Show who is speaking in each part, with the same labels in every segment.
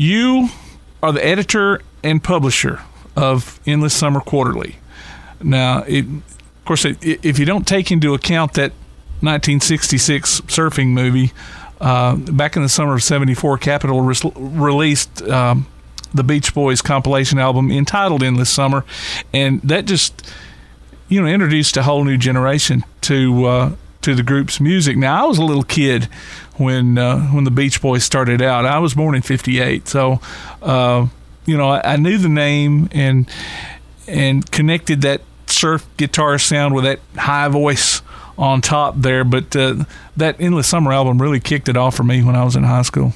Speaker 1: you are the editor and publisher of Endless Summer Quarterly. Now, of course, if you don't take into account that 1966 surfing movie, back in the summer of '74, Capitol released the Beach Boys compilation album entitled Endless Summer, and that just introduced a whole new generation to the group's music. Now, I was a little kid when the Beach Boys started out. I was born in '58, so I knew the name and connected that surf guitar sound with that high voice on top there. But that Endless Summer album really kicked it off for me when I was in high school.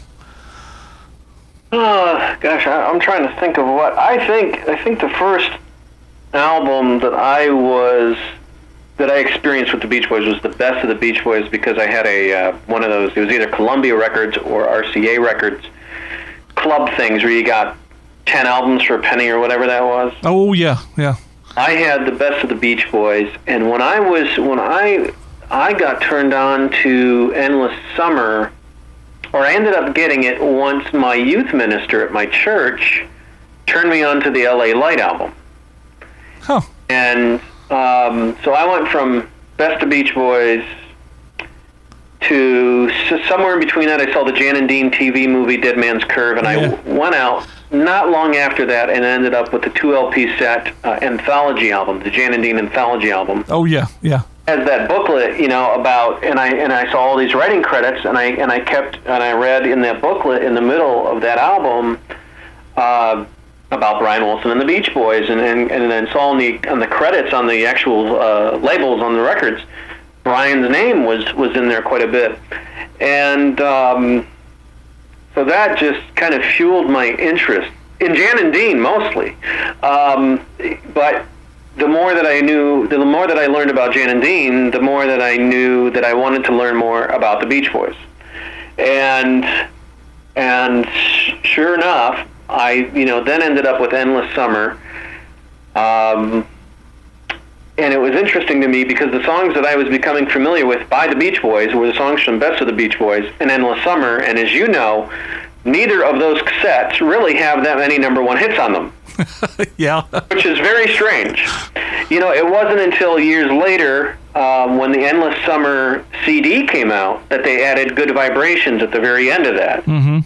Speaker 2: Gosh, I'm trying to think of what I think the first album that I experienced with the Beach Boys was the Best of the Beach Boys, because I had a one of those. It was either Columbia Records or RCA Records club things where you got 10 albums for a penny or whatever that was.
Speaker 1: Oh yeah.
Speaker 2: I had the Best of the Beach Boys, and when I got turned on to Endless Summer, or I ended up getting it once my youth minister at my church turned me on to the LA Light album.
Speaker 1: Huh.
Speaker 2: And so I went from Best of Beach Boys to somewhere in between that. I saw the Jan and Dean TV movie Dead Man's Curve, and I went out not long after that and ended up with the 2 LP set anthology album, the Jan and Dean anthology album.
Speaker 1: Oh yeah.
Speaker 2: Has that booklet, about, and I saw all these writing credits, and I read in that booklet in the middle of that album about Brian Wilson and the Beach Boys, and then saw on the credits on the actual labels on the records, Brian's name was in there quite a bit, and so that just kind of fueled my interest in Jan and Dean mostly, but the more that I learned about Jan and Dean, the more that I knew that I wanted to learn more about the Beach Boys. And sure enough, I then ended up with Endless Summer. And it was interesting to me because the songs that I was becoming familiar with by the Beach Boys were the songs from Best of the Beach Boys and Endless Summer. And as you know, neither of those cassettes really have that many number one hits on them.
Speaker 1: Yeah.
Speaker 2: Which is very strange. It wasn't until years later, when the Endless Summer CD came out, that they added Good Vibrations at the very end of that.
Speaker 1: Mm-hmm.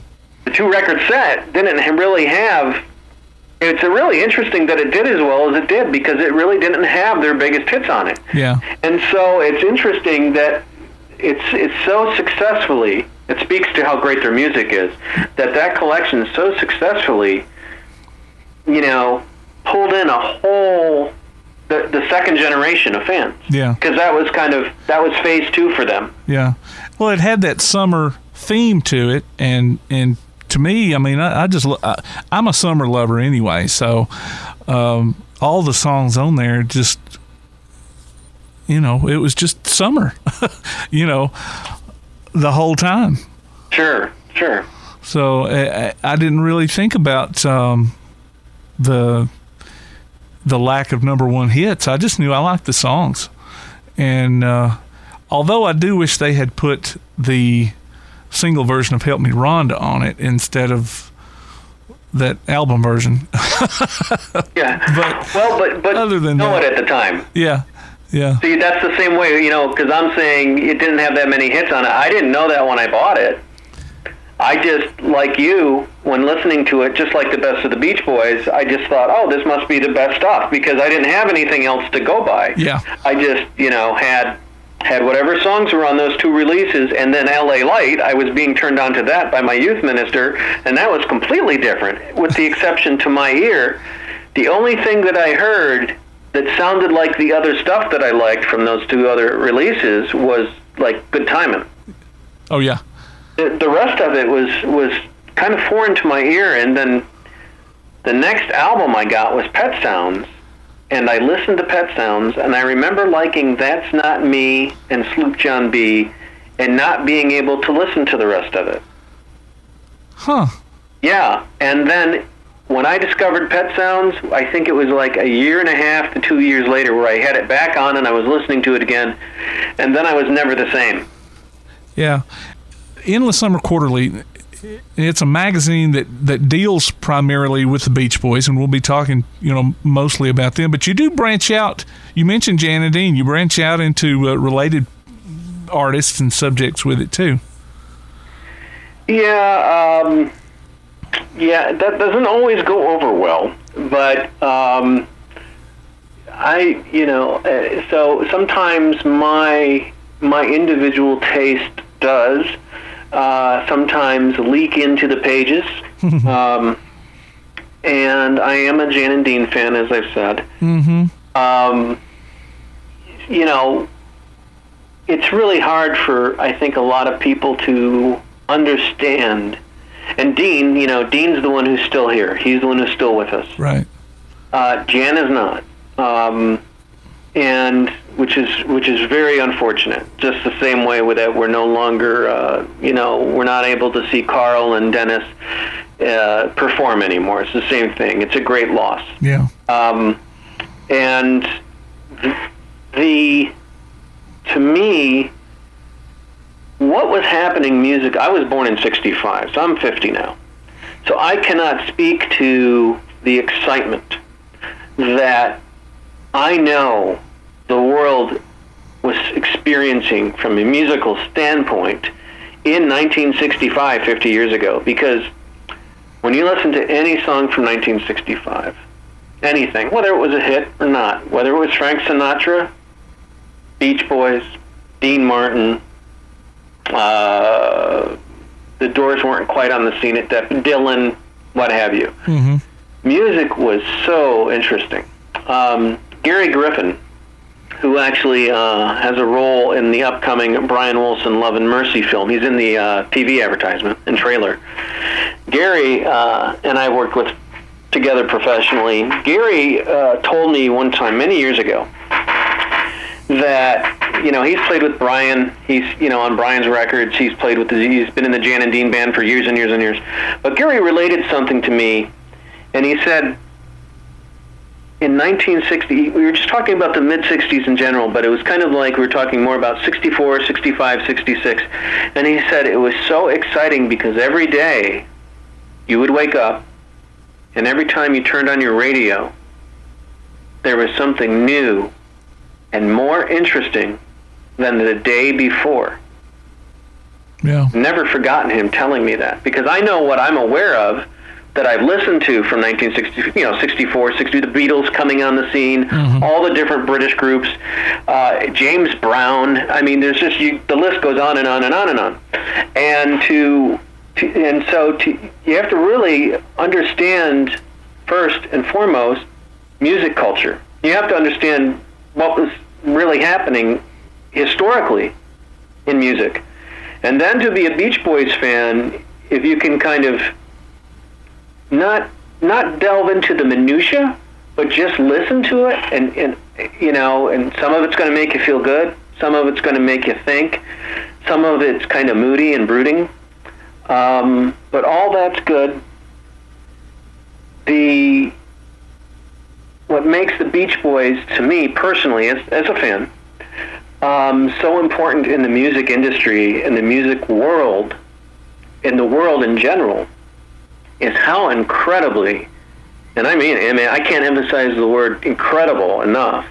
Speaker 2: The 2-record set didn't really have... It's really interesting that it did as well as it did, because it really didn't have their biggest hits on it.
Speaker 1: Yeah.
Speaker 2: And so it's interesting that it's so successfully... It speaks to how great their music is, that collection so successfully... pulled in a whole, the second generation of fans. Yeah. Because that was phase 2 for them.
Speaker 1: Yeah. Well, it had that summer theme to it, and to me, I mean, I'm a summer lover anyway, so all the songs on there just, it was just summer, the whole time.
Speaker 2: Sure.
Speaker 1: So I didn't really think about the lack of number one hits. I just knew I liked the songs, and although I do wish they had put the single version of Help Me Rhonda on it instead of that album version.
Speaker 2: Yeah. But
Speaker 1: other than
Speaker 2: know
Speaker 1: that,
Speaker 2: it at the time.
Speaker 1: Yeah.
Speaker 2: See, that's the same way, because I'm saying it didn't have that many hits on it. I didn't know that when I bought it. I just, like you, when listening to it, just like the Best of the Beach Boys, I just thought, oh, this must be the best stuff, because I didn't have anything else to go by.
Speaker 1: Yeah.
Speaker 2: I just, had whatever songs were on those 2 releases, and then LA Light, I was being turned on to that by my youth minister, and that was completely different, with the exception to my ear. The only thing that I heard that sounded like the other stuff that I liked from those 2 other releases was, like, Good Timin'.
Speaker 1: Oh, yeah.
Speaker 2: The rest of it was kind of foreign to my ear, and then the next album I got was Pet Sounds, and I listened to Pet Sounds, and I remember liking That's Not Me and Sloop John B, and not being able to listen to the rest of it.
Speaker 1: Huh.
Speaker 2: Yeah, and then when I discovered Pet Sounds, I think it was like a year and a half to 2 years later where I had it back on and I was listening to it again, and then I was never the same.
Speaker 1: Yeah. Endless Summer Quarterly, it's a magazine that deals primarily with the Beach Boys, and we'll be talking, mostly about them. But you do branch out. You mentioned Jan and Dean. You branch out into related artists and subjects with it too.
Speaker 2: Yeah, that doesn't always go over well, but so sometimes my individual taste does sometimes leak into the pages, and I am a Jan and Dean fan, as I've said. It's really hard for, I think, a lot of people to understand. And Dean, Dean's the one who's still here. He's the one who's still with us.
Speaker 1: Right.
Speaker 2: Jan is not, and which is very unfortunate. Just the same way with that, we're no longer, we're not able to see Carl and Dennis perform anymore. It's the same thing. It's a great loss.
Speaker 1: Yeah.
Speaker 2: And to me, what was happening music, I was born in 65, so I'm 50 now. So I cannot speak to the excitement that I know the world was experiencing from a musical standpoint in 1965, 50 years ago. Because when you listen to any song from 1965, anything, whether it was a hit or not, whether it was Frank Sinatra, Beach Boys, Dean Martin, the Doors weren't quite on the scene at that, Dylan, what have you. Music was so interesting. Gary Griffin, who actually has a role in the upcoming Brian Wilson Love and Mercy film. He's in the TV advertisement and trailer. Gary and I worked together professionally. Gary told me one time, many years ago, that he's played with Brian. He's on Brian's records. He's been in the Jan and Dean band for years and years and years. But Gary related something to me, and he said, in 1960, we were just talking about the mid-60s in general, but it was kind of like we were talking more about 64, 65, 66. And he said it was so exciting because every day you would wake up, and every time you turned on your radio, there was something new and more interesting than the day before.
Speaker 1: Yeah.
Speaker 2: Never forgotten him telling me that, because I know what I'm aware of that I've listened to from 1960, 64, 60, the Beatles coming on the scene, all the different British groups, James Brown. I mean, there's just the list goes on and on and on and on. And so you have to really understand first and foremost music culture. You have to understand what was really happening historically in music, and then to be a Beach Boys fan, if you can kind of not delve into the minutia, but just listen to it, and some of it's going to make you feel good, some of it's going to make you think, some of it's kind of moody and brooding, but all that's good. What makes the Beach Boys, to me personally, as a fan, so important in the music industry, in the music world, in the world in general, is how incredibly, and I mean, I can't emphasize the word incredible enough,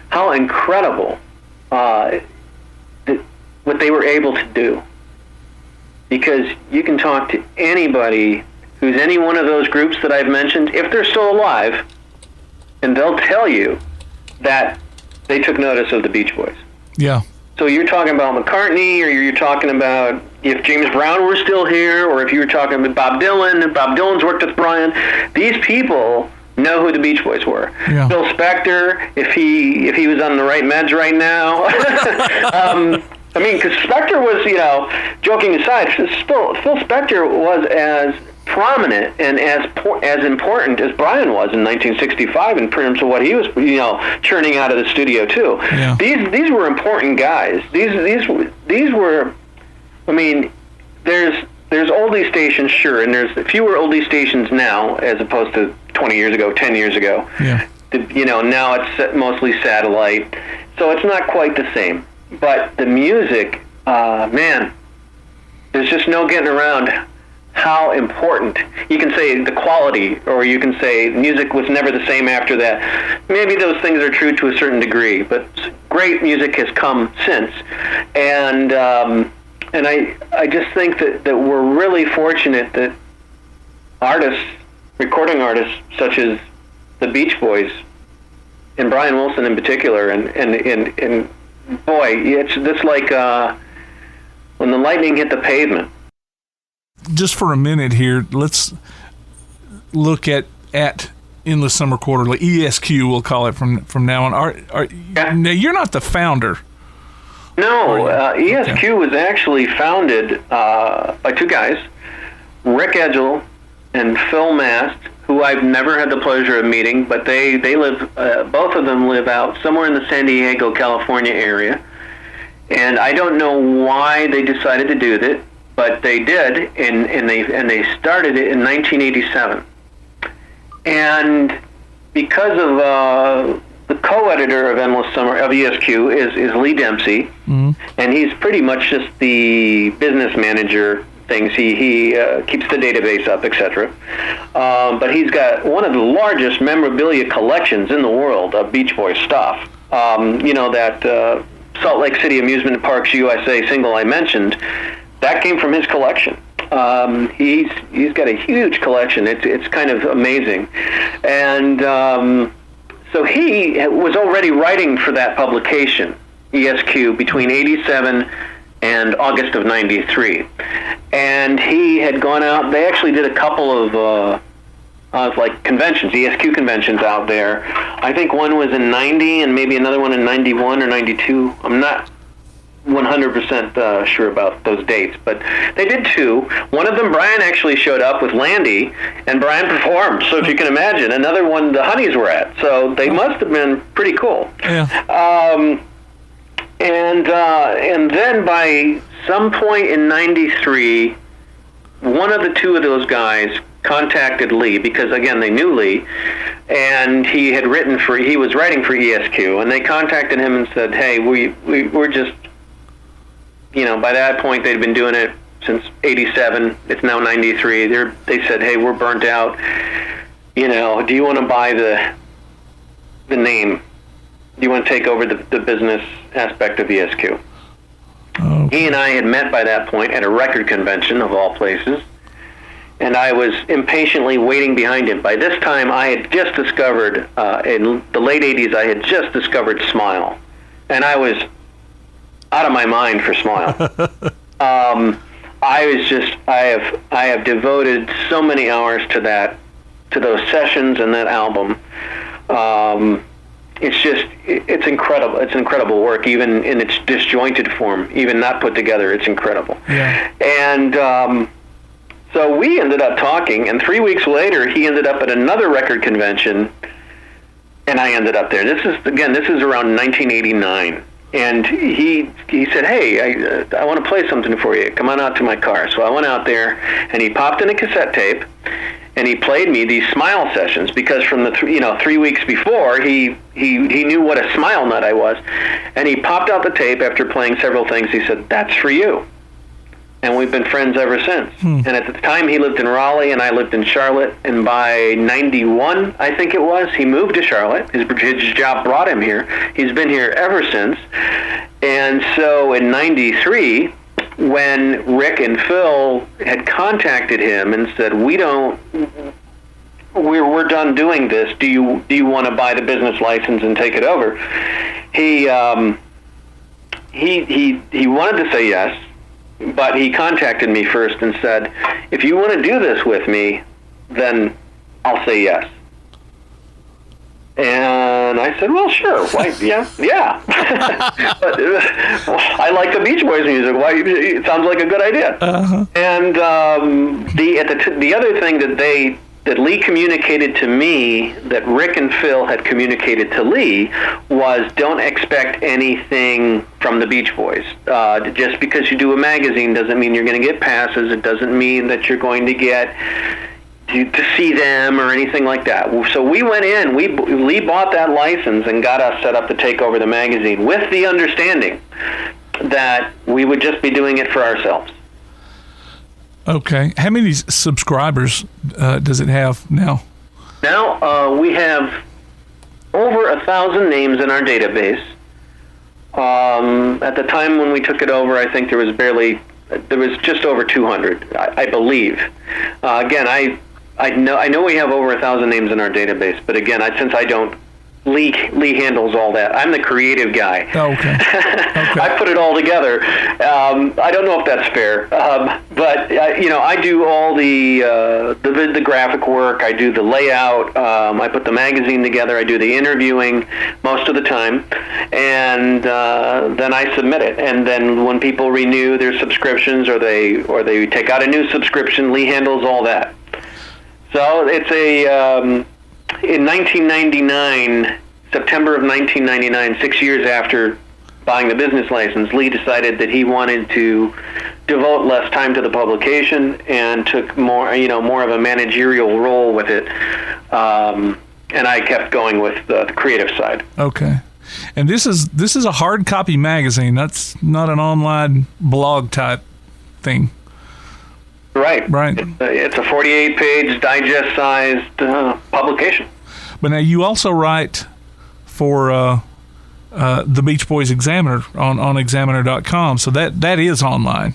Speaker 2: how incredible what they were able to do. Because you can talk to anybody who's any one of those groups that I've mentioned, if they're still alive, and they'll tell you that they took notice of the Beach Boys.
Speaker 1: Yeah.
Speaker 2: So you're talking about McCartney, or you're talking about if James Brown were still here, or if you were talking about Bob Dylan, and Bob Dylan's worked with Brian. These people know who the Beach Boys were.
Speaker 1: Yeah.
Speaker 2: Phil Spector, if he was on the right meds right now. Because Spector was, joking aside, Phil Spector was as prominent and as important as Brian was in 1965 in terms of what he was, churning out of the studio too.
Speaker 1: Yeah.
Speaker 2: These were important guys. These were. I mean, there's oldie stations, sure, and there's fewer oldie stations now as opposed to 20 years ago, 10 years ago.
Speaker 1: Yeah.
Speaker 2: Now it's mostly satellite, so it's not quite the same. But the music, man, there's just no getting around how important, you can say the quality, or you can say music was never the same after that. Maybe those things are true to a certain degree, but great music has come since. And I just think that we're really fortunate that artists, recording artists such as the Beach Boys, and Brian Wilson in particular, and boy, it's like when the lightning hit the pavement.
Speaker 1: Just for a minute here, let's look at Endless Summer Quarterly, ESQ, we'll call it from now on. Now, you're not the founder.
Speaker 2: No, ESQ was actually founded by two guys, Rick Edgell and Phil Mast, who I've never had the pleasure of meeting, but they live, both of them live out somewhere in the San Diego, California area. And I don't know why they decided to do that, but they did, and they started it in 1987. And because of the co-editor of Endless Summer of ESQ is Lee Dempsey, and he's pretty much just the business manager. Things he keeps the database up, etc. But he's got one of the largest memorabilia collections in the world of Beach Boys stuff. That Salt Lake City Amusement Parks USA single I mentioned, that came from his collection. He's got a huge collection. It's kind of amazing, and so he was already writing for that publication, ESQ, between '87 and August of '93, and he had gone out. They actually did a couple of like conventions, ESQ conventions out there. I think one was in '90, and maybe another one in '91 or '92. I'm not 100% sure about those dates, but they did two. One of them, Brian actually showed up with Landy, and Brian performed. So if you can imagine, another one the Honeys were at. So they must have been pretty cool.
Speaker 1: Yeah.
Speaker 2: And then by some point in '93, one of the two of those guys contacted Lee, because again they knew Lee, and he was writing for ESQ, and they contacted him and said, "Hey, we're just, by that point they'd been doing it since '87. It's now '93. They said, hey, we're burnt out. Do you want to buy the name? Do you want to take over the business aspect of ESQ?"
Speaker 1: Okay.
Speaker 2: He and I had met by that point at a record convention of all places, and I was impatiently waiting behind him. By this time, I had just discovered, in the late '80s, I had just discovered Smile, and I was out of my mind for Smile. I have devoted so many hours to those sessions and that album. It's incredible. It's incredible work, even in its disjointed form, even not put together. It's incredible.
Speaker 1: Yeah.
Speaker 2: And so we ended up talking, and 3 weeks later, he ended up at another record convention, and I ended up there. This is around 1989. And he said, hey, I want to play something for you. Come on out to my car. So I went out there, and he popped in a cassette tape, and he played me these Smile sessions, because from the 3 weeks before, he knew what a Smile nut I was. And he popped out the tape after playing several things. He said, that's for you. And we've been friends ever since. And at the time, he lived in Raleigh, and I lived in Charlotte. And by '91, I think it was, he moved to Charlotte. His job brought him here. He's been here ever since. And so in '93, when Rick and Phil had contacted him and said, we're done doing this. Do you want to buy the business license and take it over? He wanted to say yes. But he contacted me first and said, if you want to do this with me, then I'll say yes. And I said, well, sure. Why? Yeah. But, I like the Beach Boys music. Why? It sounds like a good idea.
Speaker 1: Uh-huh.
Speaker 2: And the other thing that Lee communicated to me, that Rick and Phil had communicated to Lee, was don't expect anything from the Beach Boys. Just because you do a magazine doesn't mean you're going to get passes. It doesn't mean that you're going to get to see them or anything like that. So we went in, Lee bought that license and got us set up to take over the magazine, with the understanding that we would just be doing it for ourselves.
Speaker 1: Okay. How many subscribers does it have now?
Speaker 2: Now we have over 1,000 names in our database. At the time when we took it over, I think there was just over 200, I believe. Again, I know we have over 1,000 names in our database, but again, since I don't, Lee handles all that. I'm the creative guy.
Speaker 1: Oh, okay.
Speaker 2: I put it all together. I don't know if that's fair, but I do all the graphic work. I do the layout. I put the magazine together. I do the interviewing most of the time, and then I submit it. And then when people renew their subscriptions or they take out a new subscription, Lee handles all that. So it's in 1999, September of 1999, 6 years after buying the business license, Lee decided that he wanted to devote less time to the publication and took more of a managerial role with it. And I kept going with the creative side.
Speaker 1: Okay. And this is a hard copy magazine. That's not an online blog type thing.
Speaker 2: Right. It's a 48-page digest-sized publication.
Speaker 1: But now you also write for the Beach Boys Examiner on Examiner.com, so that is online.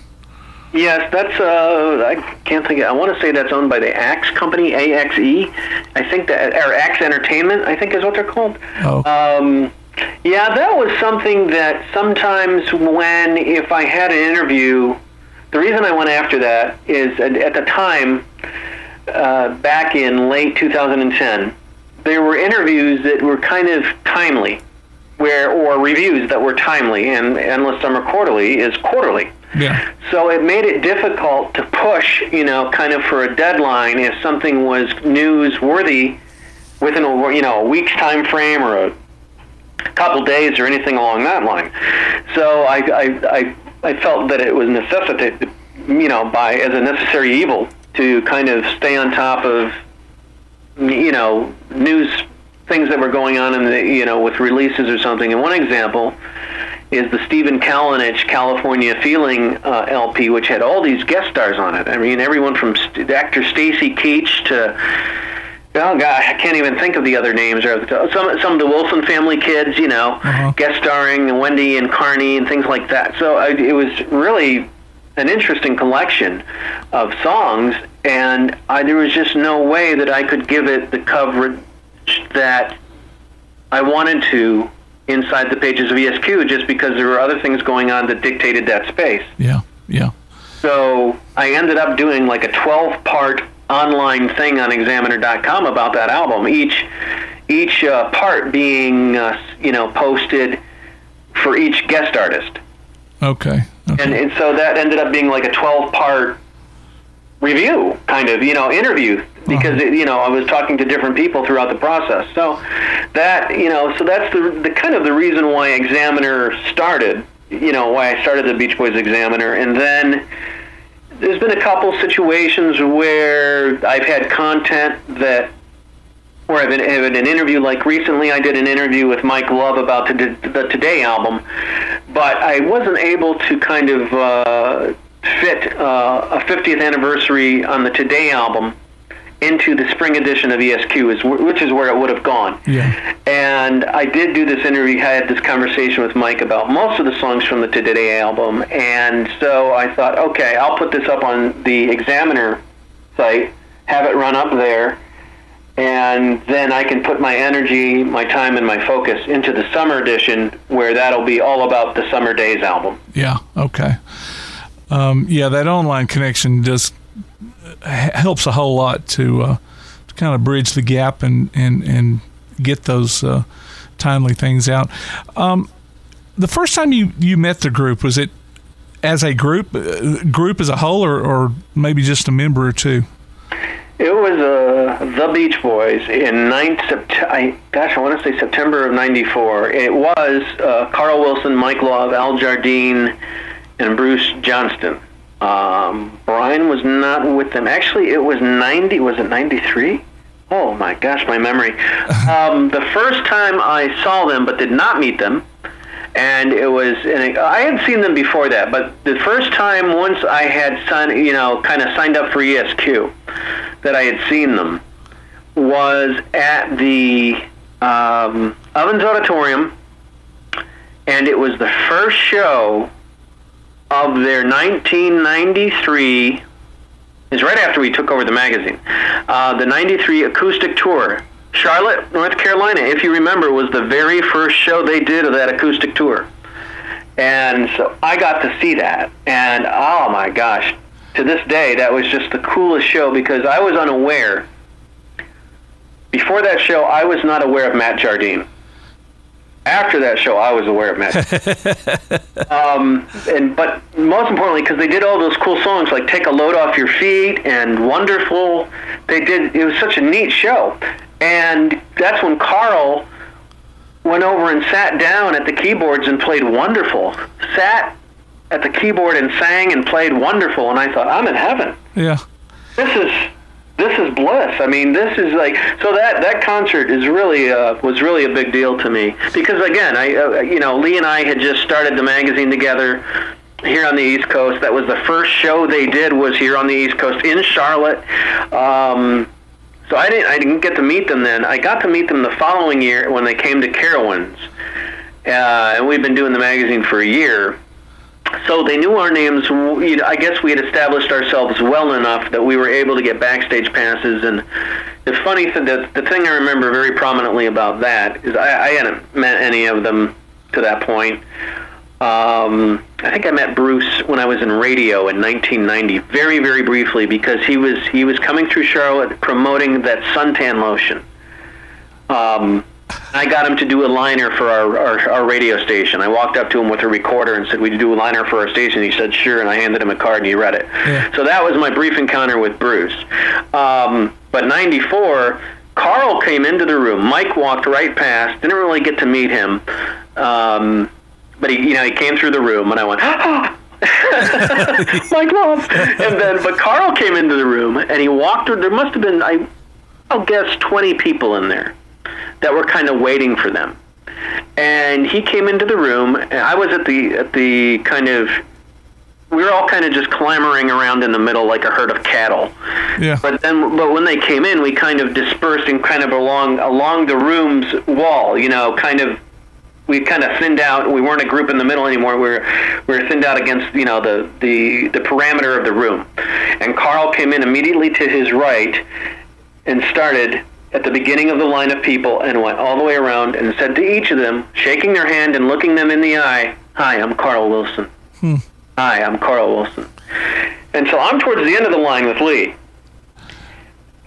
Speaker 2: Yes, that's I can't think. I want to say that's owned by the Axe company, AXE. I think that, or Axe Entertainment, I think is what they're called.
Speaker 1: Oh.
Speaker 2: Yeah, that was something that sometimes if I had an interview. The reason I went after that is at the time, back in late 2010, there were interviews that were kind of timely, or reviews that were timely, and Endless Summer Quarterly is quarterly.
Speaker 1: Yeah.
Speaker 2: So it made it difficult to push, kind of for a deadline if something was newsworthy within a week's time frame or a couple days or anything along that line. So I felt that it was necessitated, as a necessary evil to kind of stay on top of, news things that were going on with releases or something. And one example is the Stephen Kalinich California Feeling LP, which had all these guest stars on it. I mean, everyone from actor Stacy Keach to, oh God, I can't even think of the other names. Some of the Wilson family kids, guest starring Wendy and Carney and things like that. So it was really an interesting collection of songs, and there was just no way that I could give it the coverage that I wanted to inside the pages of ESQ, just because there were other things going on that dictated that space.
Speaker 1: Yeah.
Speaker 2: So I ended up doing like a 12-part online thing on Examiner.com about that album. Each part being posted for each guest artist.
Speaker 1: Okay.
Speaker 2: And so that ended up being like a 12-part review, kind of, interview, because I was talking to different people throughout the process. So that so that's the kind of the reason why Examiner started. Why I started the Beach Boys Examiner, and then there's been a couple situations where I've had content where I've had an interview, like recently I did an interview with Mike Love about the Today album, but I wasn't able to kind of fit a 50th anniversary on the Today album into the spring edition of ESQ, which is where it would have gone.
Speaker 1: Yeah.
Speaker 2: And I did do this interview, I had this conversation with Mike about most of the songs from the Today album, and so I thought, okay, I'll put this up on the Examiner site, have it run up there, and then I can put my energy, my time, and my focus into the summer edition, where that'll be all about the Summer Days album.
Speaker 1: Yeah, okay. That online connection just helps a whole lot to kind of bridge the gap and get those timely things out. The first time you met the group, was it as a group as a whole, or maybe just a member or two?
Speaker 2: It was the Beach Boys in I want to say September of '94. It was Carl Wilson, Mike Love, Al Jardine, and Bruce Johnston. Brian was not with them. Actually, it was 90. Was it 93? Oh my gosh, my memory. The first time I saw them, but did not meet them, And I had seen them before that, but the first time once I had kind of signed up for ESQ, that I had seen them was at the Ovens Auditorium, and it was the first show of their 1993. It's right after we took over the magazine. The 93 acoustic tour. Charlotte, North Carolina, if you remember, was the very first show they did of that acoustic tour. And so I got to see that. And oh my gosh, to this day, that was just the coolest show because I was unaware. Before that show, I was not aware of Matt Jardine. After that show, I was aware of Matt. But most importantly, because they did all those cool songs like "Take a Load Off Your Feet" and "Wonderful." It was such a neat show, and that's when Carl went over and sat down at the keyboards and played "Wonderful." Sat at the keyboard and sang and played "Wonderful," and I thought, I'm in heaven.
Speaker 1: Yeah.
Speaker 2: This is bliss. I mean, this is like, so that concert is really was really a big deal to me because again, Lee and I had just started the magazine together here on the East Coast. That was the first show they did was here on the East Coast in Charlotte. So I didn't get to meet them then. I got to meet them the following year when they came to Carowinds, and we've been doing the magazine for a year. So they knew our names. I guess we had established ourselves well enough that we were able to get backstage passes. And the funny thing, the thing I remember very prominently about that is I hadn't met any of them to that point. I think I met Bruce when I was in radio in 1990, very, very briefly, because he was coming through Charlotte promoting that suntan lotion. I got him to do a liner for our radio station. I walked up to him with a recorder and said, "Would you do a liner for our station?" He said, "Sure," and I handed him a card and he read it. Yeah. So that was my brief encounter with Bruce. But 94, Carl came into the room. Mike walked right past. Didn't really get to meet him. But he came through the room and I went, Mike Love. But Carl came into the room and he walked through. There must have been, I'll guess, 20 people in there that were kind of waiting for them. And he came into the room, and I was at the kind of, we were all kind of just clamoring around in the middle like a herd of cattle. Yeah. But when they came in, we kind of dispersed and kind of along the room's wall, we kind of thinned out. We weren't a group in the middle anymore. We were thinned out against, the parameter of the room. And Carl came in immediately to his right and started at the beginning of the line of people and went all the way around and said to each of them, shaking their hand and looking them in the eye, "Hi, I'm Carl Wilson. Hi, I'm Carl Wilson." And so I'm towards the end of the line with Lee.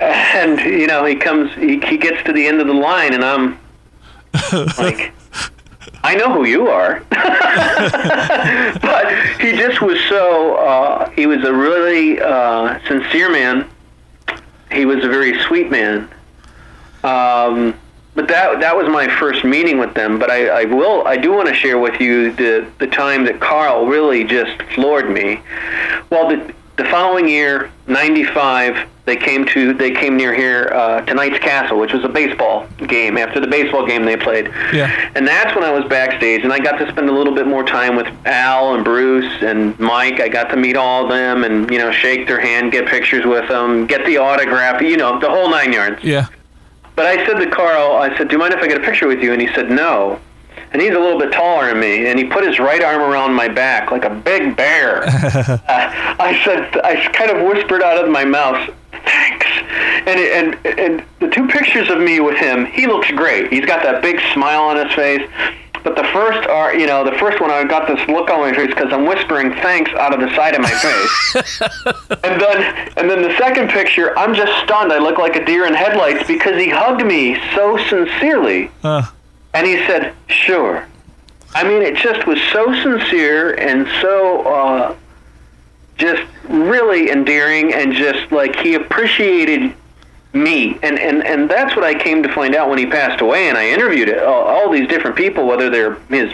Speaker 2: And, he gets to the end of the line and I'm like, I know who you are. But he just was so, he was a really sincere man. He was a very sweet man. But that was my first meeting with them. But I do want to share with you the time that Carl really just floored me. Well, the following year, 95, they came near here to Knights Castle, which was a baseball game. After the baseball game, they played. Yeah. And that's when I was backstage, and I got to spend a little bit more time with Al and Bruce and Mike. I got to meet all of them and shake their hand, get pictures with them, get the autograph, the whole 9 yards. Yeah. But I said to Carl, "Do you mind if I get a picture with you?" And he said, "No." And he's a little bit taller than me, and he put his right arm around my back like a big bear. I kind of whispered out of my mouth, "Thanks." And the two pictures of me with him, he looks great. He's got that big smile on his face. But the first one, I got this look on my face because I'm whispering thanks out of the side of my face. and then the second picture, I'm just stunned. I look like a deer in headlights because he hugged me so sincerely. And he said, "Sure." I mean, it just was so sincere and so just really endearing, and just like he appreciated me, and that's what I came to find out when he passed away. And I interviewed all these different people, whether they're his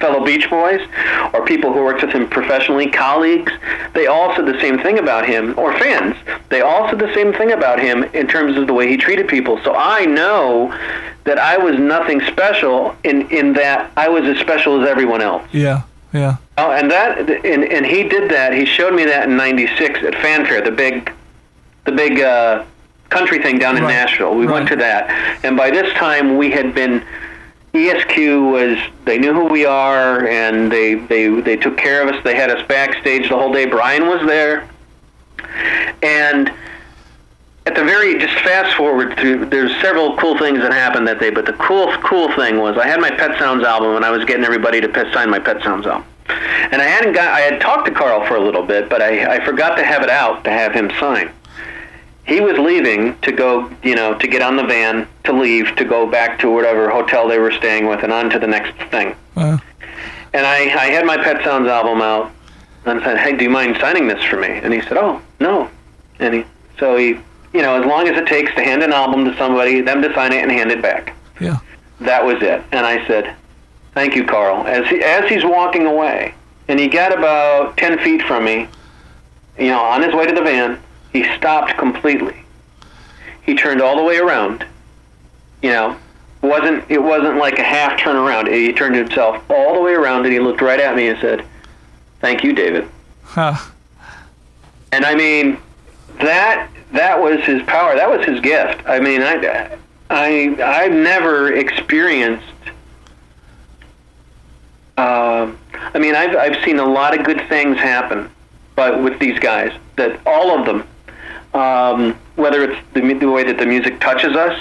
Speaker 2: fellow Beach Boys or people who worked with him professionally, colleagues, they all said the same thing about him, or fans. They all said the same thing about him in terms of the way he treated people. So I know that I was nothing special in that I was as special as everyone else.
Speaker 1: Yeah, yeah.
Speaker 2: Oh, and he did that. He showed me that in '96 at Fanfare, the big country thing down in Nashville. We went to that, and by this time we had been. ESQ was, they knew who we are, and they took care of us. They had us backstage the whole day. Brian was there. And at the very, just fast forward through, there's several cool things that happened that day, but the cool thing was I had my Pet Sounds album, and I was getting everybody to sign my Pet Sounds album. And I had talked to Carl for a little bit, but I forgot to have it out to have him sign. He was leaving to go, to get on the van, to leave, to go back to whatever hotel they were staying with and on to the next thing. And I had my Pet Sounds album out and said, hey, do you mind signing this for me? And he said, oh, no. And so he, as long as it takes to hand an album to somebody, them to sign it and hand it back.
Speaker 1: Yeah.
Speaker 2: That was it. And I said, thank you, Carl. As he's walking away, and he got about 10 feet from me, on his way to the van, he stopped completely. He turned all the way around. It wasn't like a half turn around. He turned himself all the way around, and he looked right at me and said, "Thank you, David."
Speaker 1: Huh.
Speaker 2: And I mean, that was his power. That was his gift. I mean, I've never experienced. I've seen a lot of good things happen, but with these guys, that all of them. Whether it's the way that the music touches us,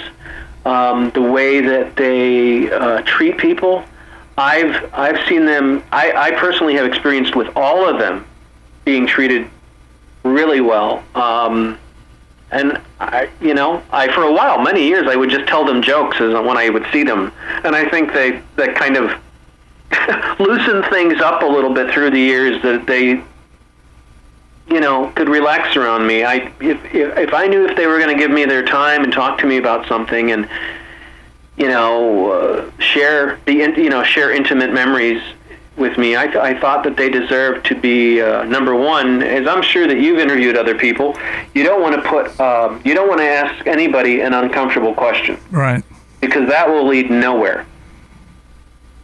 Speaker 2: the way that they treat people, I've seen them. I personally have experienced with all of them being treated really well. And I for a while, many years, I would just tell them jokes when I would see them, and I think that kind of loosened things up a little bit through the years, that they. Could relax around me. If I knew if they were going to give me their time and talk to me about something and, share intimate memories with me, I thought that they deserved to be number one. As I'm sure that you've interviewed other people, you don't want to ask anybody an uncomfortable question,
Speaker 1: right?
Speaker 2: Because that will lead nowhere.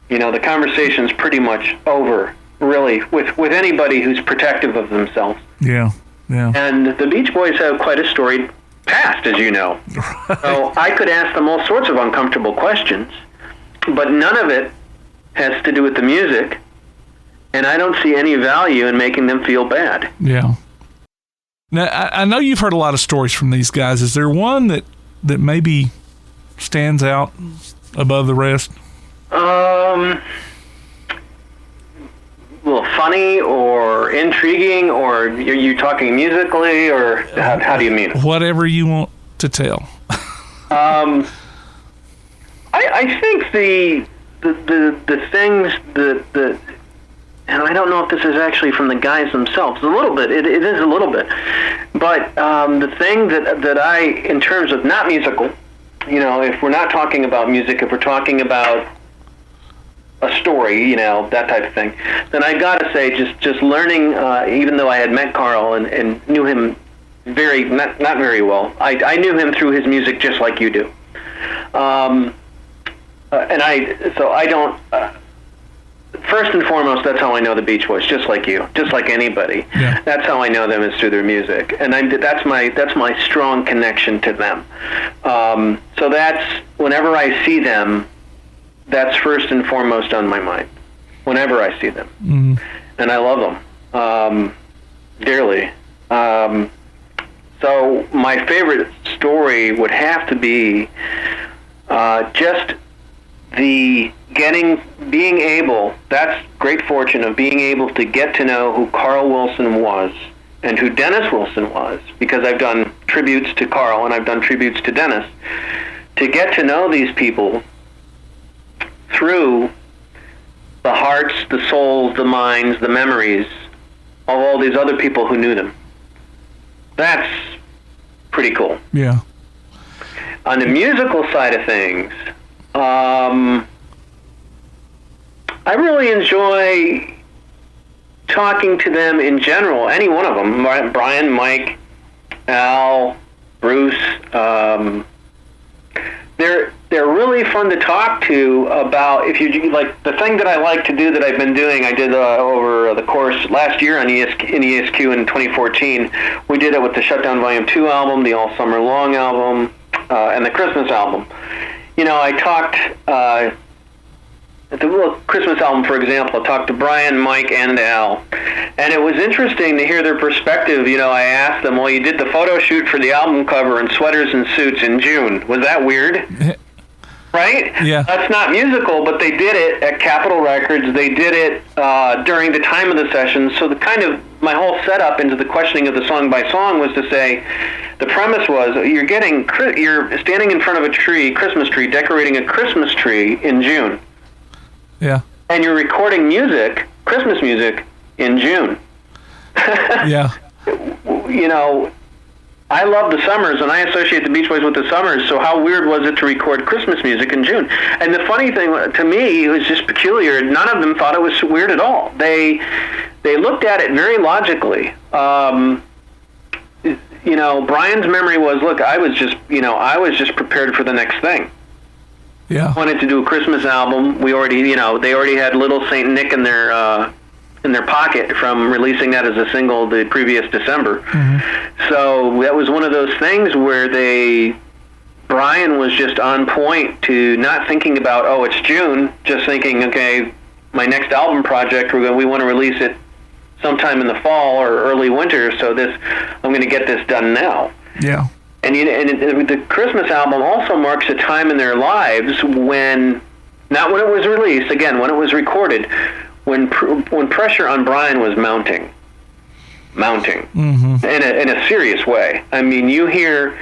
Speaker 2: The conversation's pretty much over. Really, with anybody who's protective of themselves.
Speaker 1: Yeah.
Speaker 2: And the Beach Boys have quite a storied past, as you know. Right. So I could ask them all sorts of uncomfortable questions, but none of it has to do with the music, and I don't see any value in making them feel bad.
Speaker 1: Yeah. Now, I know you've heard a lot of stories from these guys. Is there one that maybe stands out above the rest?
Speaker 2: A little funny or intriguing, or are you talking musically, or how do you mean?
Speaker 1: Whatever you want to tell.
Speaker 2: I think the things that and I don't know if this is actually from the guys themselves. A little bit. It is a little bit. But the thing that I, in terms of not musical, if we're not talking about music, if we're talking about a story, that type of thing, then I gotta say, just learning, even though I had met Carl and knew him not very well, I knew him through his music just like you do. First and foremost, that's how I know the Beach Boys, just like you, just like anybody. Yeah. That's how I know them, is through their music, and that's my strong connection to them. So that's, whenever I see them, that's first and foremost on my mind, whenever I see them. Mm-hmm. And I love them dearly. So my favorite story would have to be just being able, that's great fortune of being able to get to know who Carl Wilson was and who Dennis Wilson was, because I've done tributes to Carl and I've done tributes to Dennis, to get to know these people through the hearts, the souls, the minds, the memories of all these other people who knew them. That's pretty cool.
Speaker 1: Yeah.
Speaker 2: On the musical side of things, I I really enjoy talking to them in general, any one of them, Brian, Mike, Al, Bruce. They're really fun to talk to about, if you like, the thing that I like to do that I've been doing, I did over the course last year in ESQ in 2014. We did it with the Shutdown Volume 2 album, the All Summer Long album, and the Christmas album. I talked, at the little Christmas album, for example, I talked to Brian, Mike, and Al. And it was interesting to hear their perspective. I asked them, well, you did the photo shoot for the album cover in sweaters and suits in June. Was that weird? Right?
Speaker 1: Yeah.
Speaker 2: That's not musical, but they did it at Capitol Records. They did it during the time of the session. So my whole setup into the questioning of the song by song was to say, the premise was you're standing in front of a tree, Christmas tree, decorating a Christmas tree in June.
Speaker 1: Yeah.
Speaker 2: And you're recording music, Christmas music, in June.
Speaker 1: Yeah.
Speaker 2: I love the summers, and I associate the Beach Boys with the summers, so how weird was it to record Christmas music in June? And the funny thing, to me, it was just peculiar. None of them thought it was weird at all. They looked at it very logically. Brian's memory was, look, I was just prepared for the next thing.
Speaker 1: Yeah.
Speaker 2: Wanted to do a Christmas album. They already had Little Saint Nick in their pocket from releasing that as a single the previous December. Mm-hmm. So that was one of those things where Brian was just on point to not thinking about, oh, it's June, just thinking, okay, my next album project, we want to release it sometime in the fall or early winter, so I'm going to get this done now.
Speaker 1: Yeah.
Speaker 2: And the Christmas album also marks a time in their lives when, not when it was released, again, when it was recorded, when pressure on Brian was mounting,
Speaker 1: mm-hmm.
Speaker 2: in a serious way. I mean, you hear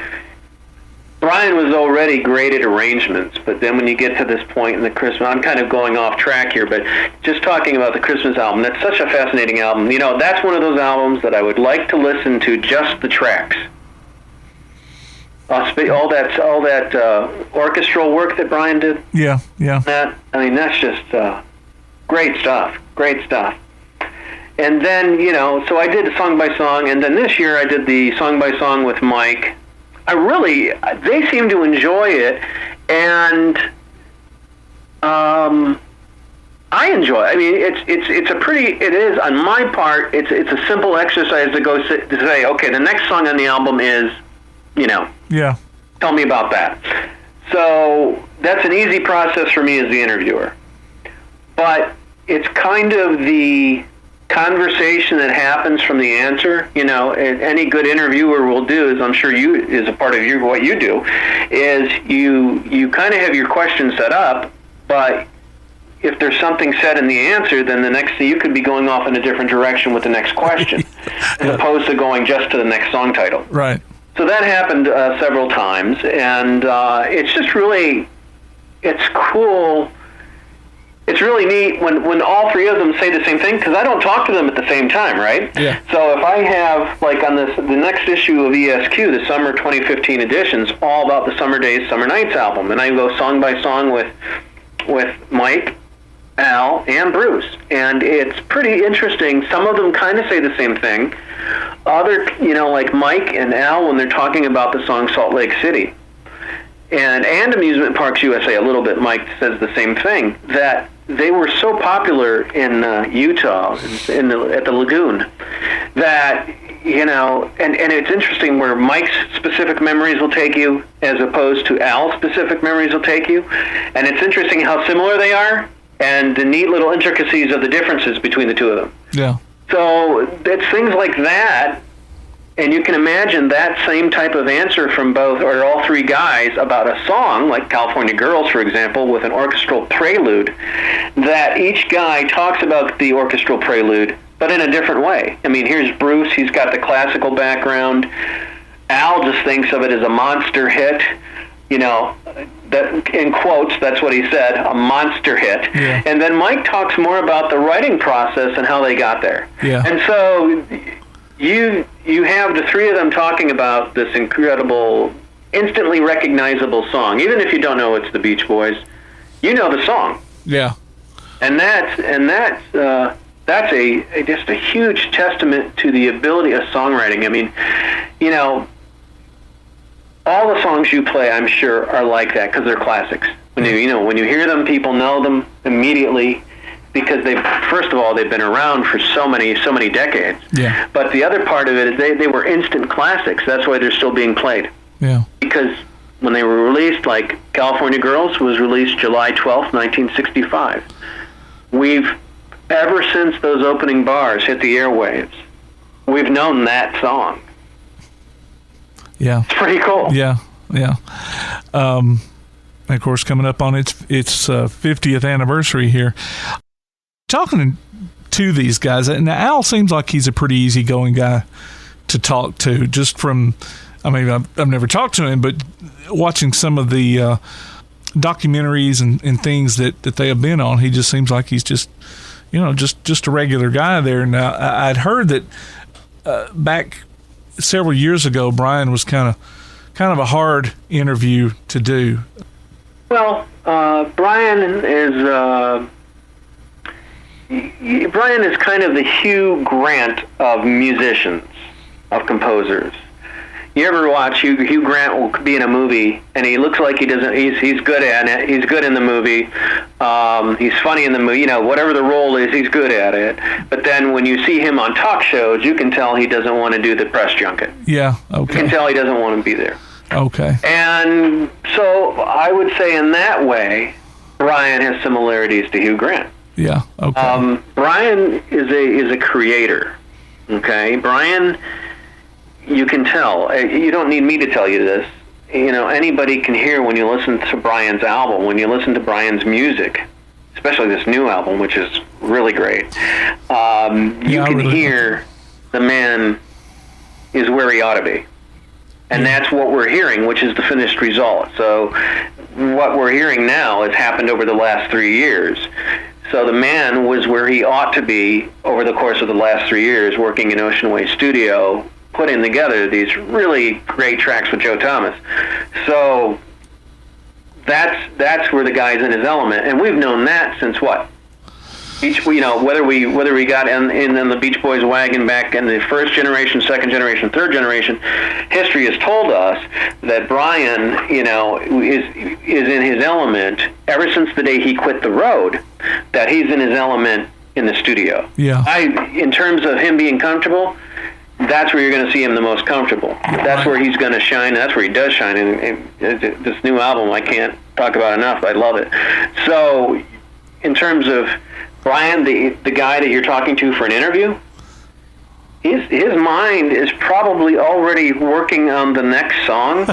Speaker 2: Brian was already great at arrangements, but then when you get to this point in the Christmas, I'm kind of going off track here, but just talking about the Christmas album, that's such a fascinating album. That's one of those albums that I would like to listen to just the tracks. All that orchestral work that Brian did.
Speaker 1: Yeah.
Speaker 2: That's just great stuff. And then, so I did the song by song, and then this year I did the song by song with Mike. They seem to enjoy it, and I enjoy it. I mean, it is, on my part, it's a simple exercise to say, okay, the next song on the album is,
Speaker 1: Yeah.
Speaker 2: Tell me about that. So that's an easy process for me as the interviewer. But it's kind of the conversation that happens from the answer. Any good interviewer will do, is I'm sure is a part of what you do, is you kind of have your question set up, but if there's something said in the answer, then the next thing you could be going off in a different direction with the next question, as opposed to going just to the next song title.
Speaker 1: Right.
Speaker 2: So that happened several times, and it's just it's cool. It's really neat when all three of them say the same thing, because I don't talk to them at the same time, right?
Speaker 1: Yeah.
Speaker 2: So if I have, like on the next issue of ESQ, the Summer 2015 edition's all about the Summer Days, Summer Nights album, and I go song by song with Mike, Al, and Bruce, and it's pretty interesting. Some of them kind of say the same thing. Other, like Mike and Al, when they're talking about the song Salt Lake City, and Amusement Parks USA a little bit, Mike says the same thing, that they were so popular in Utah, at the Lagoon, that, and it's interesting where Mike's specific memories will take you as opposed to Al's specific memories will take you. And it's interesting how similar they are and the neat little intricacies of the differences between the two of them.
Speaker 1: Yeah.
Speaker 2: So it's things like that, and you can imagine that same type of answer from both or all three guys about a song, like California Girls, for example, with an orchestral prelude, that each guy talks about the orchestral prelude, but in a different way. I mean, here's Bruce, he's got the classical background. Al just thinks of it as a monster hit. That, in quotes, that's what he said, a monster hit.
Speaker 1: Yeah.
Speaker 2: And then Mike talks more about the writing process and how they got there.
Speaker 1: Yeah.
Speaker 2: And so you have the three of them talking about this incredible, instantly recognizable song. Even if you don't know it's the Beach Boys, you know the song.
Speaker 1: Yeah.
Speaker 2: That's just a huge testament to the ability of songwriting. I mean, you know, all the songs you play, I'm sure, are like that because they're classics. When you hear them, people know them immediately because first of all, they've been around for so many decades.
Speaker 1: Yeah. But
Speaker 2: the other part of it is they were instant classics. That's why they're still being played.
Speaker 1: Yeah.
Speaker 2: Because when they were released, like California Girls was released July 12th, 1965. Ever since those opening bars hit the airwaves, we've known that song.
Speaker 1: Yeah.
Speaker 2: It's pretty cool.
Speaker 1: Yeah. Of course, coming up on its 50th anniversary here. Talking to these guys, and Al seems like he's a pretty easygoing guy to talk to. Just from, I mean, I've never talked to him, but watching some of the documentaries and things that they have been on, he just seems like he's just, you know, just a regular guy there. Now, I'd heard that back several years ago, Brian was kind of a hard interview to do.
Speaker 2: Well, Brian is kind of the Hugh Grant of musicians, of composers. You ever watch Hugh Grant will be in a movie and he looks like he doesn't. He's good at it. He's good in the movie. He's funny in the movie. You know, whatever the role is, he's good at it. But then when you see him on talk shows, you can tell he doesn't want to do the press junket.
Speaker 1: Yeah. Okay.
Speaker 2: You can tell he doesn't want to be there.
Speaker 1: Okay.
Speaker 2: And so I would say in that way, Brian has similarities to Hugh Grant.
Speaker 1: Yeah. Okay.
Speaker 2: Brian is a creator. Okay. Brian, you can tell. You don't need me to tell you this. You know, anybody can hear when you listen to Brian's album, when you listen to Brian's music, especially this new album, which is really great. You can hear the man is where he ought to be. And that's what we're hearing, which is the finished result. So what we're hearing now has happened over the last 3 years. So the man was where he ought to be over the course of the last 3 years, working in Ocean Way Studio, putting together these really great tracks with Joe Thomas. So that's where the guy's in his element. And we've known that since what? Whether we got in the Beach Boys wagon back in the first generation, second generation, third generation, history has told us that Brian, you know, is in his element ever since the day he quit the road. That he's in his element in the studio.
Speaker 1: Yeah.
Speaker 2: In terms of him being comfortable, that's where you're going to see him the most comfortable. That's where he's going to shine. And that's where he does shine. And this new album, I can't talk about enough. I love it. So, in terms of Brian, the guy that you're talking to for an interview, his mind is probably already working on the next song.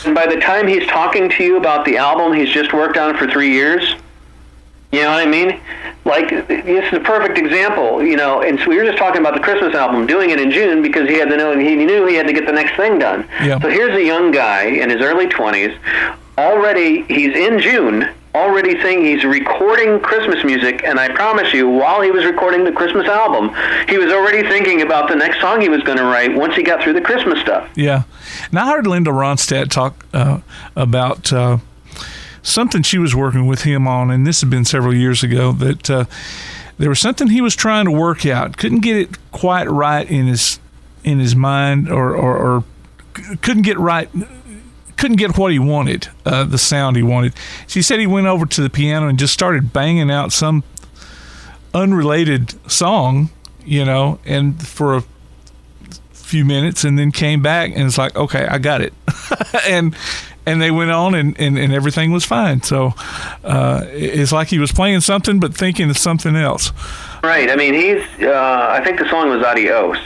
Speaker 2: And by the time he's talking to you about the album he's just worked on for 3 years, you know what I mean? Like, this is a perfect example, you know, and so we were just talking about the Christmas album, doing it in June because he knew he had to get the next thing done.
Speaker 1: Yeah.
Speaker 2: So here's a young guy in his early 20s, already, he's in June, already saying he's recording Christmas music, and I promise you, while he was recording the Christmas album, he was already thinking about the next song he was going to write once he got through the Christmas stuff.
Speaker 1: Yeah. Now, I heard Linda Ronstadt talk about something she was working with him on, and this had been several years ago, that there was something he was trying to work out, couldn't get it quite right in his mind, or couldn't get what he wanted, the sound he wanted. She said he went over to the piano and just started banging out some unrelated song, you know, and for a few minutes, and then came back and it's like, okay, I got it. and they went on and everything was fine. So it's like he was playing something but thinking of something else.
Speaker 2: Right. I mean, I think the song was Adios.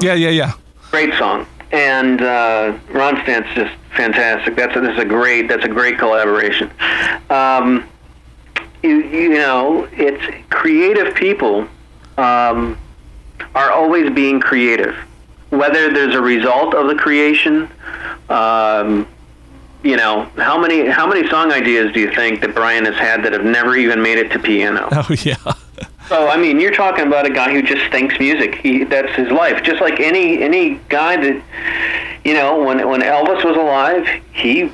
Speaker 1: Yeah.
Speaker 2: Great song. And Ronstadt's just fantastic. That's a great collaboration. You know, it's creative people are always being creative, whether there's a result of the creation. You know, how many song ideas do you think that Brian has had that have never even made it to piano?
Speaker 1: Oh yeah.
Speaker 2: So, I mean, you're talking about a guy who just thinks music. That's his life. Just like any guy that, you know, when Elvis was alive, he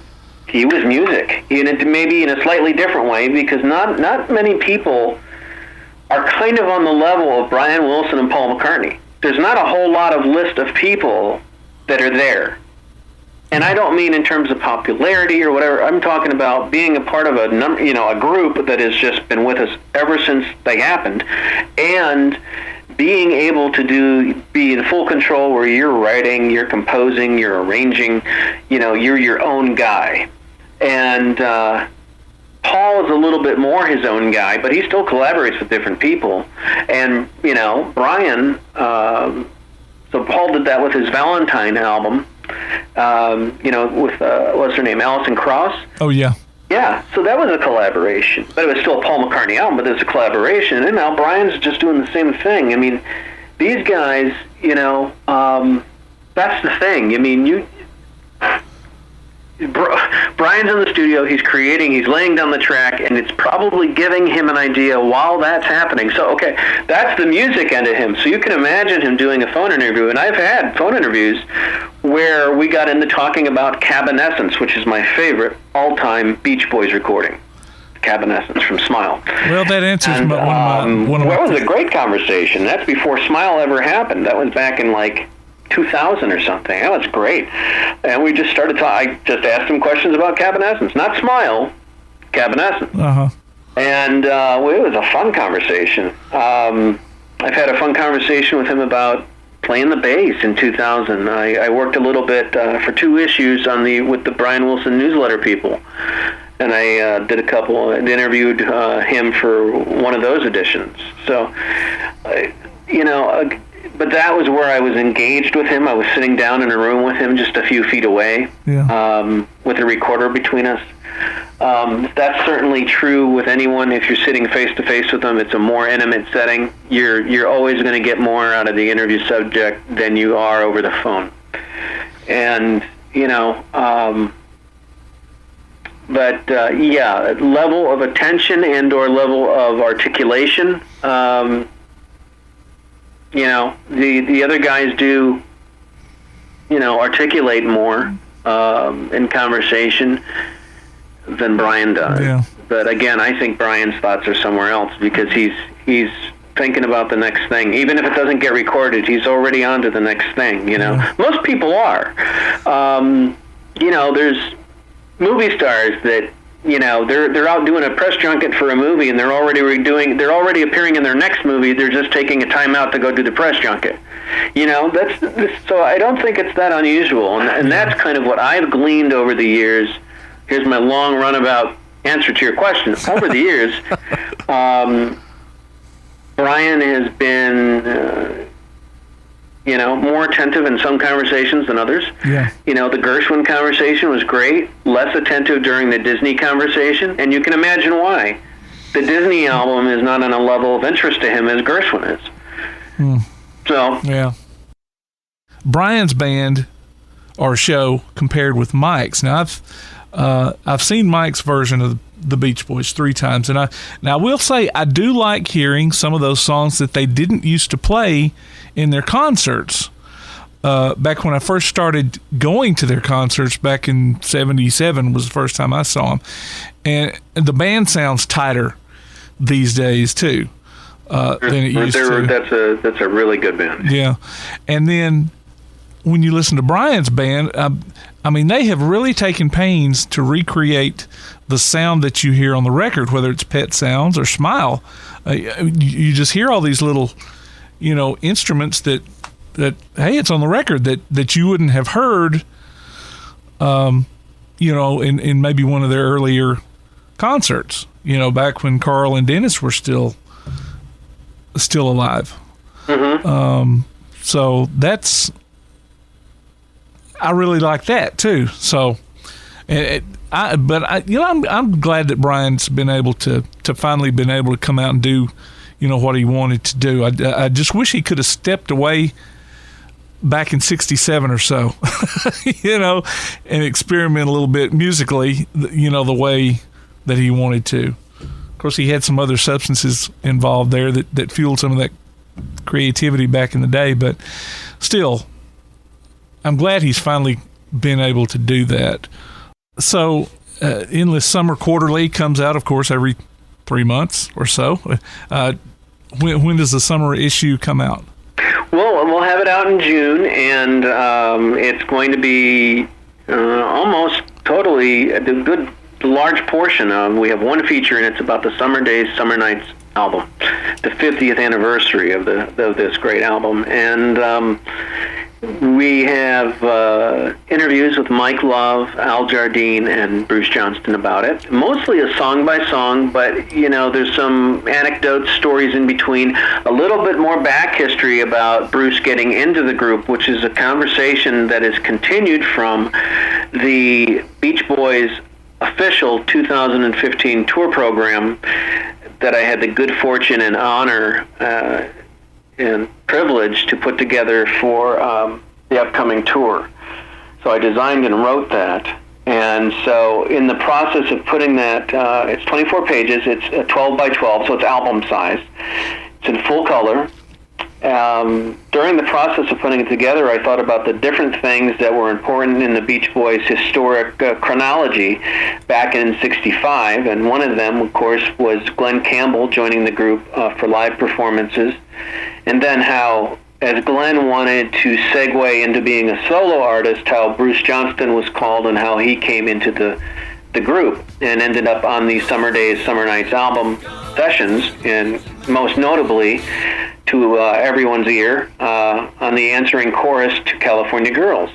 Speaker 2: He was music, and it maybe in a slightly different way, because not many people are kind of on the level of Brian Wilson and Paul McCartney. There's not a whole lot of list of people that are there. And I don't mean in terms of popularity or whatever. I'm talking about being a part of a group that has just been with us ever since they happened, and being able to be in full control where you're writing, you're composing, you're arranging, you're your own guy. And Paul is a little bit more his own guy, but he still collaborates with different people. And, Brian, so Paul did that with his Valentine album, with, what's her name, Alison Krauss?
Speaker 1: Oh, yeah.
Speaker 2: Yeah, so that was a collaboration. But it was still a Paul McCartney album, but there's a collaboration. And now Brian's just doing the same thing. I mean, these guys, that's the thing. I mean, Brian's in the studio, he's creating, he's laying down the track, and it's probably giving him an idea while that's happening. So, okay, that's the music end of him. So you can imagine him doing a phone interview, and I've had phone interviews where we got into talking about Cabanescence, which is my favorite all-time Beach Boys recording. Cabanescence from Smile.
Speaker 1: Well, that answers one of my...
Speaker 2: That was a great conversation. That's before Smile ever happened. That was back in, 2000 or something. That was great. And we just started talking. I just asked him questions about Cabanescence. Not Smile, Cabanescence.
Speaker 1: Uh-huh.
Speaker 2: And it was a fun conversation. I've had a fun conversation with him about playing the bass in 2000. I worked a little bit for 2 issues with the Brian Wilson newsletter people. And I did a couple and interviewed him for one of those editions. So, but that was where I was engaged with him. I was sitting down in a room with him just a few feet away, with a recorder between us. That's certainly true with anyone. If you're sitting face-to-face with them, it's a more intimate setting. You're always going to get more out of the interview subject than you are over the phone. And, level of attention and or level of articulation, the other guys do, articulate more in conversation than Brian does.
Speaker 1: Yeah.
Speaker 2: But again, I think Brian's thoughts are somewhere else, because he's thinking about the next thing. Even if it doesn't get recorded, he's already on to the next thing,
Speaker 1: Yeah.
Speaker 2: Most people are. There's movie stars that, they're out doing a press junket for a movie, and they're already appearing in their next movie. They're just taking a time out to go do the press junket. So I don't think it's that unusual, and that's kind of what I've gleaned over the years. Here's my long runabout answer to your question. Over the years, Brian has been, more attentive in some conversations than others.
Speaker 1: Yeah.
Speaker 2: The Gershwin conversation was great, less attentive during the Disney conversation, and you can imagine why. The Disney album is not on a level of interest to him as Gershwin is. So.
Speaker 1: Yeah. Brian's band or show compared with Mike's. Now, I've seen Mike's version of the Beach Boys 3 times, and I will say I do like hearing some of those songs that they didn't used to play in their concerts. Back when I first started going to their concerts back in '77 was the first time I saw them, and the band sounds tighter these days too than it used to.
Speaker 2: That's a really good band.
Speaker 1: Yeah, and then when you listen to Brian's band, they have really taken pains to recreate the sound that you hear on the record, whether it's Pet Sounds or Smile. You just hear all these little, instruments that hey, it's on the record that you wouldn't have heard, in maybe one of their earlier concerts, back when Carl and Dennis were still alive.
Speaker 2: Mm-hmm.
Speaker 1: So I really like that too. So, I'm glad that Brian's been able to finally been able to come out and do, what he wanted to do. I just wish he could have stepped away back in '67 or so, and experiment a little bit musically, the way that he wanted to. Of course, he had some other substances involved there that fueled some of that creativity back in the day, but still, I'm glad he's finally been able to do that. So, Endless Summer Quarterly comes out, of course, every 3 months or so. When does the summer issue come out?
Speaker 2: Well, we'll have it out in June, and it's going to be almost totally a good large portion of. We have one feature, and it's about the Summer Days, Summer Nights album, the 50th anniversary of this great album, and we have interviews with Mike Love, Al Jardine, and Bruce Johnston about it. Mostly a song by song, but there's some anecdotes, stories in between. A little bit more back history about Bruce getting into the group, which is a conversation that is continued from the Beach Boys official 2015 tour program that I had the good fortune and honor and privilege to put together for the upcoming tour. So I designed and wrote that. And so in the process of putting that, it's 24 pages, it's 12 by 12, so it's album size. It's in full color. During the process of putting it together, I thought about the different things that were important in the Beach Boys' historic chronology back in '65, and one of them, of course, was Glen Campbell joining the group for live performances, and then how, as Glen wanted to segue into being a solo artist, how Bruce Johnston was called and how he came into the group and ended up on the Summer Days, Summer Nights album sessions, and most notably to everyone's ear on the answering chorus to California Girls.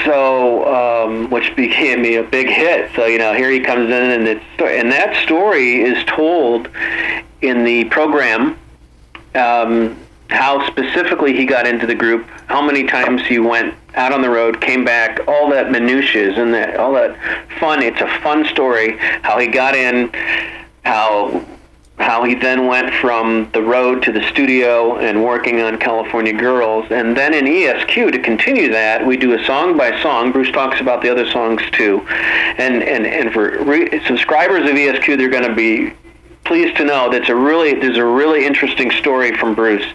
Speaker 2: So, which became a big hit. So, here he comes in, and that story is told in the program, how specifically he got into the group, how many times he went out on the road, came back, all that minutiae and all that fun. It's a fun story, how he got in, how he then went from the road to the studio and working on California Girls. And then in ESQ, to continue that, we do a song by song. Bruce talks about the other songs too. And for subscribers of ESQ, they're going to be pleased to know that there's a really interesting story from Bruce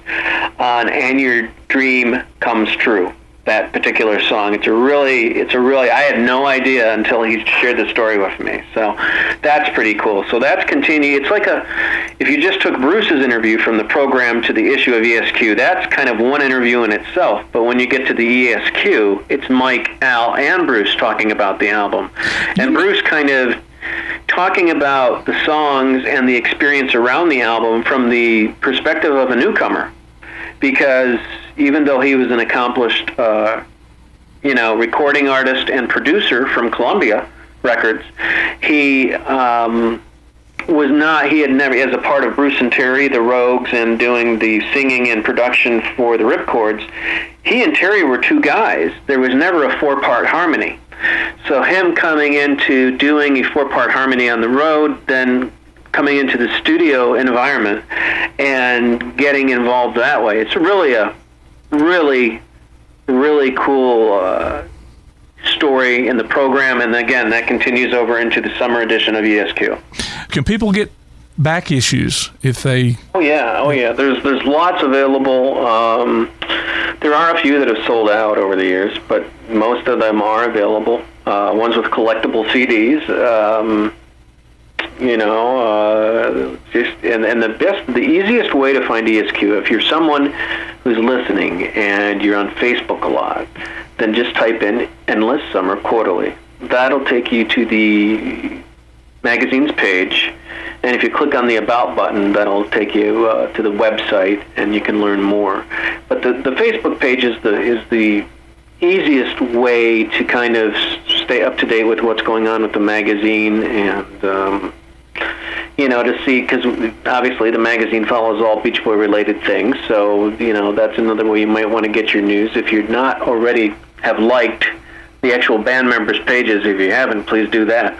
Speaker 2: on "And Your Dream Comes True." That particular song. It's a really. I had no idea until he shared the story with me. So that's pretty cool. So that's continued. It's like if you just took Bruce's interview from the program to the issue of ESQ, that's kind of one interview in itself. But when you get to the ESQ, it's Mike, Al, and Bruce talking about the album, and Bruce kind of talking about the songs and the experience around the album from the perspective of a newcomer, because even though he was an accomplished, recording artist and producer from Columbia Records, he was not. He had never, as a part of Bruce and Terry, the Rogues, and doing the singing and production for the Ripcords, he and Terry were two guys. There was never a four-part harmony. So him coming into doing a four-part harmony on the road, then coming into the studio environment and getting involved that way. It's really a really, really cool story in the program, and again, that continues over into the summer edition of ESQ.
Speaker 1: Can people get back issues if they...
Speaker 2: Oh yeah. There's lots available. There are a few that have sold out over the years, but most of them are available. Ones with collectible CDs. The easiest way to find ESQ, if you're someone who's listening and you're on Facebook a lot, then just type in Endless Summer Quarterly. That'll take you to the magazine's page, and if you click on the About button, that'll take you to the website, and you can learn more. But the Facebook page is the easiest way to kind of stay up to date with what's going on with the magazine, and to see, because obviously the magazine follows all Beach Boy related things, so that's another way you might want to get your news. If you're not already have liked the actual band members' pages, if you haven't, please do that.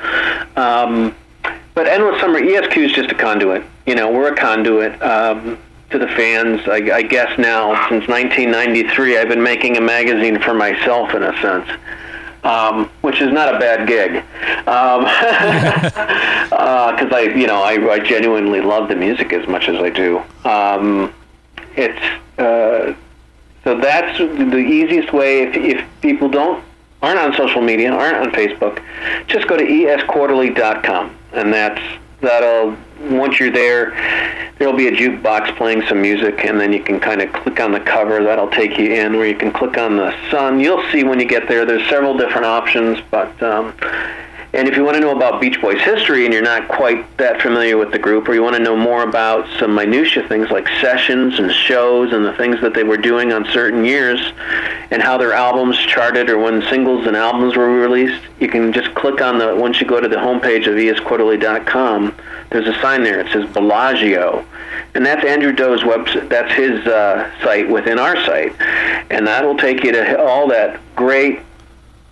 Speaker 2: But Endless Summer, ESQ is just a conduit. We're a conduit to the fans. I guess now, since 1993, I've been making a magazine for myself, in a sense, which is not a bad gig, because I genuinely love the music as much as I do. So that's the easiest way. If people don't aren't on social media, aren't on Facebook, just go to esquarterly.com, and that'll. Once you're there, there'll be a jukebox playing some music, and then you can kind of click on the cover. That'll take you in, where you can click on the sun. You'll see when you get there. There's several different options, but and if you want to know about Beach Boys history and you're not quite that familiar with the group, or you want to know more about some minutia things like sessions and shows and the things that they were doing on certain years and how their albums charted or when singles and albums were released, you can just click on once you go to the homepage of esquarterly.com, there's a sign there. It says Bellagio. And that's Andrew Doe's website. That's his site within our site. And that'll take you to all that great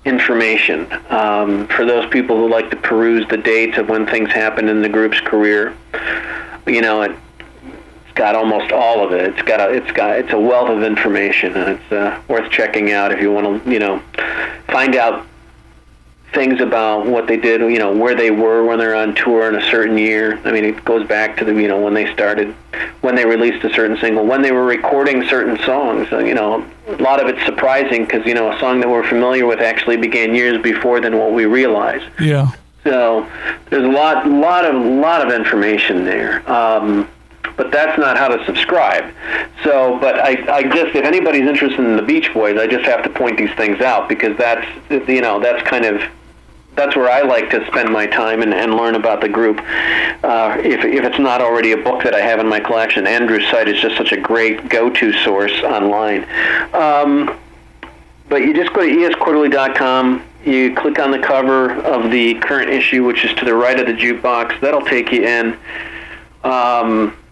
Speaker 2: information for those people who like to peruse the dates of when things happened in the group's career. It's got almost all of it. It's a wealth of information, and it's worth checking out if you want to find out things about what they did, where they were when they're on tour in a certain year. I mean, it goes back to when they started, when they released a certain single, when they were recording certain songs. A lot of it's surprising because, a song that we're familiar with actually began years before than what we realize.
Speaker 1: Yeah.
Speaker 2: So there's a lot of information there. But that's not how to subscribe. So, but I just, if anybody's interested in the Beach Boys, I just have to point these things out because that's where I like to spend my time and learn about the group. If it's not already a book that I have in my collection, Andrew's site is just such a great go-to source online. But you just go to esquarterly.com. You click on the cover of the current issue, which is to the right of the jukebox. That'll take you in.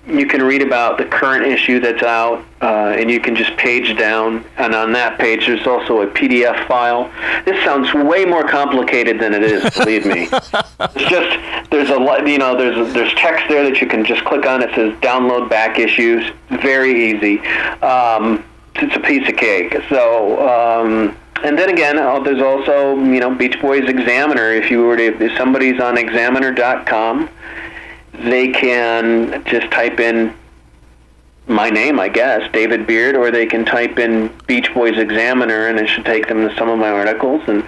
Speaker 2: You can read about the current issue that's out, and you can just page down, and on that page there's also a PDF file. This sounds way more complicated than it is, believe me. It's just, there's a lot, there's text there that you can just click on. It says download back issues. Very easy. It's a piece of cake. So, and then again, there's also, Beach Boys Examiner. If somebody's on examiner.com, they can just type in my name, I guess, David Beard, or they can type in Beach Boys Examiner, and it should take them to some of my articles. And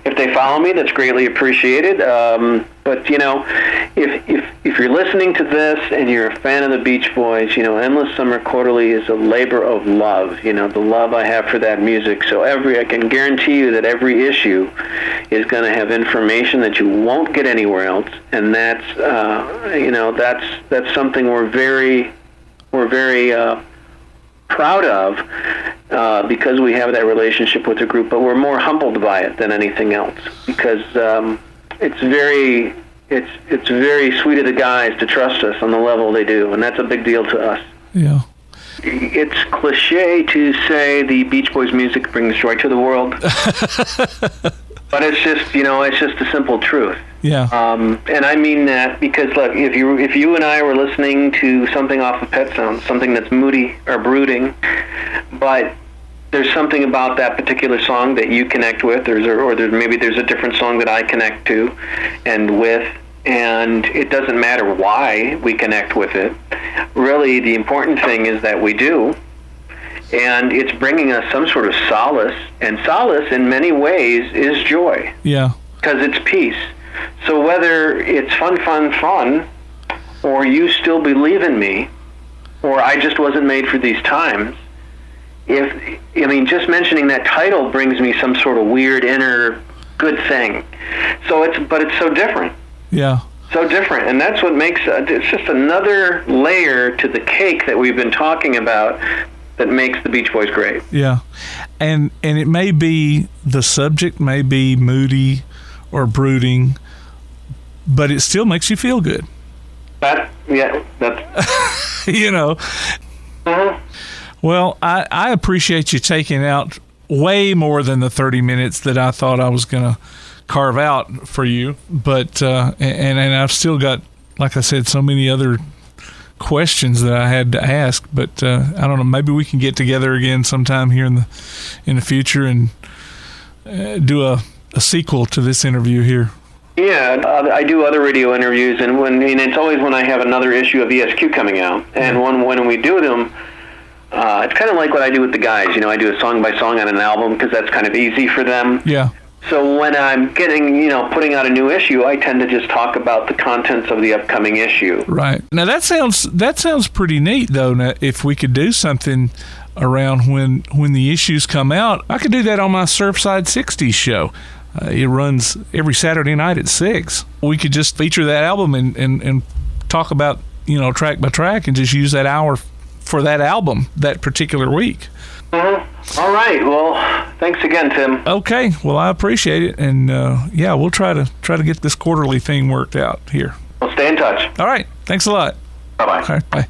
Speaker 2: if they follow me, that's greatly appreciated. But if you're listening to this and you're a fan of the Beach Boys, Endless Summer Quarterly is a labor of love. The love I have for that music. So I can guarantee you that every issue is going to have information that you won't get anywhere else, and that's something we're very proud of because we have that relationship with the group, but we're more humbled by it than anything else because it's very sweet of the guys to trust us on the level they do, and that's a big deal to us.
Speaker 1: Yeah.
Speaker 2: It's cliche to say the Beach Boys music brings joy to the world, but it's just a simple truth.
Speaker 1: Yeah.
Speaker 2: And I mean that because, look, if you and I were listening to something off of Pet Sounds, something that's moody or brooding, but there's something about that particular song that you connect with, maybe there's a different song that I connect to and with, and it doesn't matter why we connect with it. Really, the important thing is that we do, and it's bringing us some sort of solace, and solace in many ways is joy.
Speaker 1: Yeah. Because
Speaker 2: it's peace. So whether it's fun, or you still believe in me, or I just wasn't made for these times, just mentioning that title brings me some sort of weird inner good thing. So it's so different.
Speaker 1: Yeah.
Speaker 2: So different, and that's what makes it's just another layer to the cake that we've been talking about that makes the Beach Boys great.
Speaker 1: Yeah, and it may be the subject may be moody or brooding, but it still makes you feel good.
Speaker 2: That's
Speaker 1: Uh-huh. Well, I appreciate you taking out way more than the 30 minutes that I thought I was going to carve out for you, but and I've still got, like I said, so many other questions that I had to ask, but I don't know, maybe we can get together again sometime here in the future and do a sequel to this interview here.
Speaker 2: Yeah, I do other radio interviews, and it's always when I have another issue of ESQ coming out, and when we do them, it's kind of like what I do with the guys. I do a song by song on an album because that's kind of easy for them.
Speaker 1: Yeah.
Speaker 2: So when I'm putting out a new issue, I tend to just talk about the contents of the upcoming issue.
Speaker 1: Right. Now that sounds pretty neat, though. Now, if we could do something around when the issues come out, I could do that on my Surfside 60s show. It runs every Saturday night at 6. We could just feature that album and talk about, track by track, and just use that hour for that album that particular week.
Speaker 2: Mm-hmm. All right. Well, thanks again, Tim.
Speaker 1: Okay. Well, I appreciate it, and we'll try to get this quarterly thing worked out here.
Speaker 2: Well, stay in touch.
Speaker 1: All right. Thanks a lot.
Speaker 2: Bye-bye.
Speaker 1: All right. Bye.